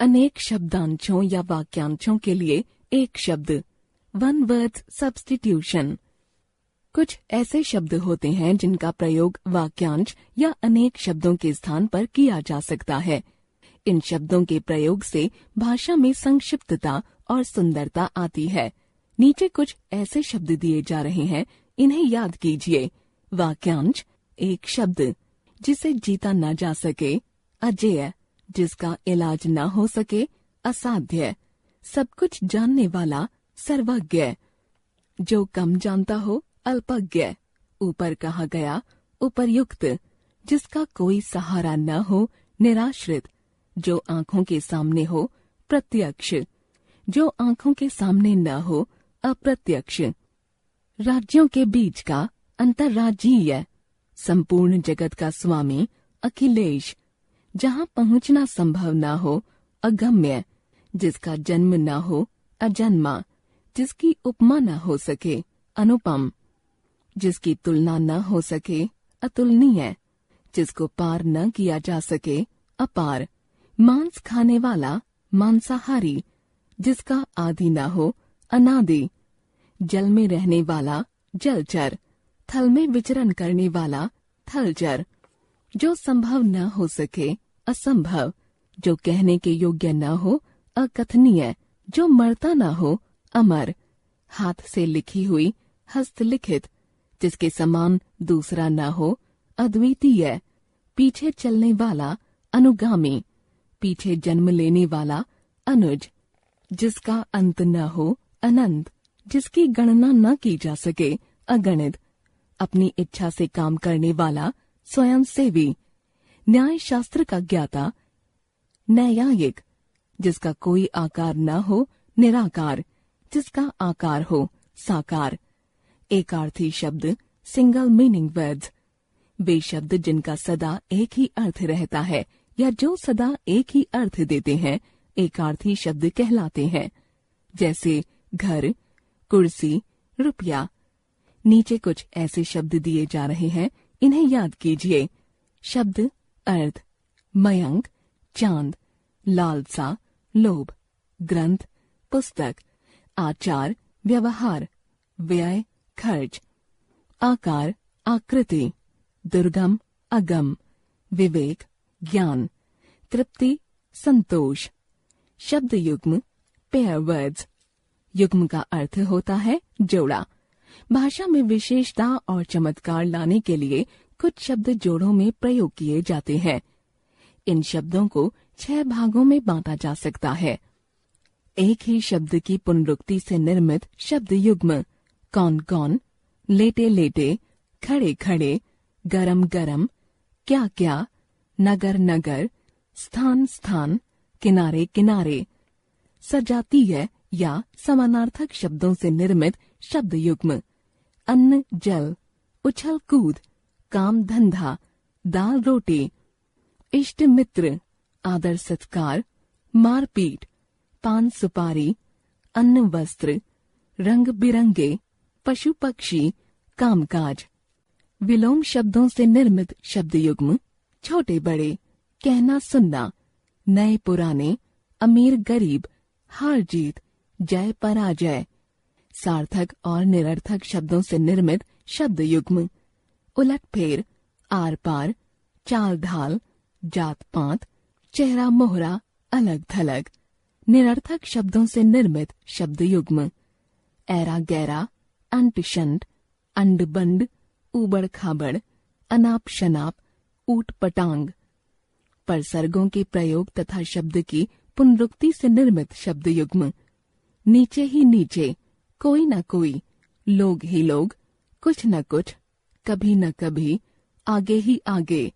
अनेक शब्दांशों या वाक्यांशों के लिए एक शब्द, वन वर्ड सब्स्टिट्यूशन। कुछ ऐसे शब्द होते हैं जिनका प्रयोग वाक्यांश या अनेक शब्दों के स्थान पर किया जा सकता है। इन शब्दों के प्रयोग से भाषा में संक्षिप्तता और सुंदरता आती है। नीचे कुछ ऐसे शब्द दिए जा रहे हैं, इन्हें याद कीजिए। वाक्यांश, एक शब्द, जिसे जीता न जा सके, अजेय, जिसका इलाज न हो सके, असाध्य, सब कुछ जानने वाला, सर्वज्ञ, जो कम जानता हो, अल्पज्ञ, ऊपर कहा गया, उपर्युक्त, जिसका कोई सहारा न हो, निराश्रित, जो आंखों के सामने हो, प्रत्यक्ष, जो आंखों के सामने न हो, अप्रत्यक्ष। राज्यों के बीच का, अंतर्राज्यीय, संपूर्ण जगत का स्वामी, अखिलेश, जहाँ पहुँचना संभव न हो, अगम्य, जिसका जन्म न हो, अजन्मा, जिसकी उपमा न हो सके, अनुपम, जिसकी तुलना न हो सके, अतुलनीय, जिसको पार न किया जा सके, अपार, मांस खाने वाला, मांसाहारी, जिसका आदि न हो, अनादि, जल में रहने वाला, जलचर, थल में विचरण करने वाला, थलचर, जो संभव न हो सके, असंभव, जो कहने के योग्य न हो, अकथनीय, जो मरता न हो, अमर, हाथ से लिखी हुई, हस्तलिखित, जिसके समान दूसरा न हो, अद्वितीय, पीछे चलने वाला, अनुगामी, पीछे जन्म लेने वाला, अनुज, जिसका अंत न हो, अनंत, जिसकी गणना न की जा सके, अगणित, अपनी इच्छा से काम करने वाला, स्वयंसेवी, न्याय शास्त्र का ज्ञाता, न्यायिक, जिसका कोई आकार न हो, निराकार, जिसका आकार हो, साकार। एकार्थी शब्द, सिंगल मीनिंग वर्ड्स, वे शब्द जिनका सदा एक ही अर्थ रहता है या जो सदा एक ही अर्थ देते हैं, एकार्थी शब्द कहलाते हैं। जैसे घर, कुर्सी, रुपया। नीचे कुछ ऐसे शब्द दिए जा रहे हैं, इन्हें याद कीजिए। शब्द, अर्थ, मयंक, चांद, लालसा, लोभ, ग्रंथ, पुस्तक, आचार, व्यवहार, व्यय, खर्च, आकार, आकृति, दुर्गम, अगम, विवेक, ज्ञान, तृप्ति, संतोष। शब्द युग्म, पेयर वर्ड्स। युग्म का अर्थ होता है जोड़ा। भाषा में विशेषता और चमत्कार लाने के लिए कुछ शब्द जोड़ों में प्रयोग किए जाते हैं। इन शब्दों को 6 भागों में बांटा जा सकता है। एक ही शब्द की पुनरुक्ति से निर्मित शब्द युग्म, कौन कौन, लेटे लेटे, खड़े खड़े, गरम गरम, क्या क्या, नगर नगर, स्थान स्थान, किनारे किनारे। सजातीय या समानार्थक शब्दों से निर्मित शब्द युग्म, अन्न जल, उछल कूद, काम धंधा, दाल रोटी, इष्ट मित्र, आदर सत्कार, मारपीट, पान सुपारी, अन्न वस्त्र, रंग बिरंगे, पशु पक्षी, कामकाज। विलोम शब्दों से निर्मित शब्द युग्म, छोटे बड़े, कहना सुनना, नए पुराने, अमीर गरीब, हार जीत, जय पराजय। सार्थक और निरर्थक शब्दों से निर्मित शब्द युग्म, उलटफेर, आर पार, चाल ढाल, जात पात, चेहरा मोहरा, अलग थलग। निरर्थक शब्दों से निर्मित शब्द युग्म, ऐरा गैरा, अंट शंट, अंड बंड, ऊबड़ खाबड़, अनाप शनाप, ऊट पटांग। परसर्गों के प्रयोग तथा शब्द की पुनरुक्ति से निर्मित शब्द युग्म, नीचे ही नीचे, कोई न कोई, लोग ही लोग, कुछ न कुछ, कभी न कभी, आगे ही आगे।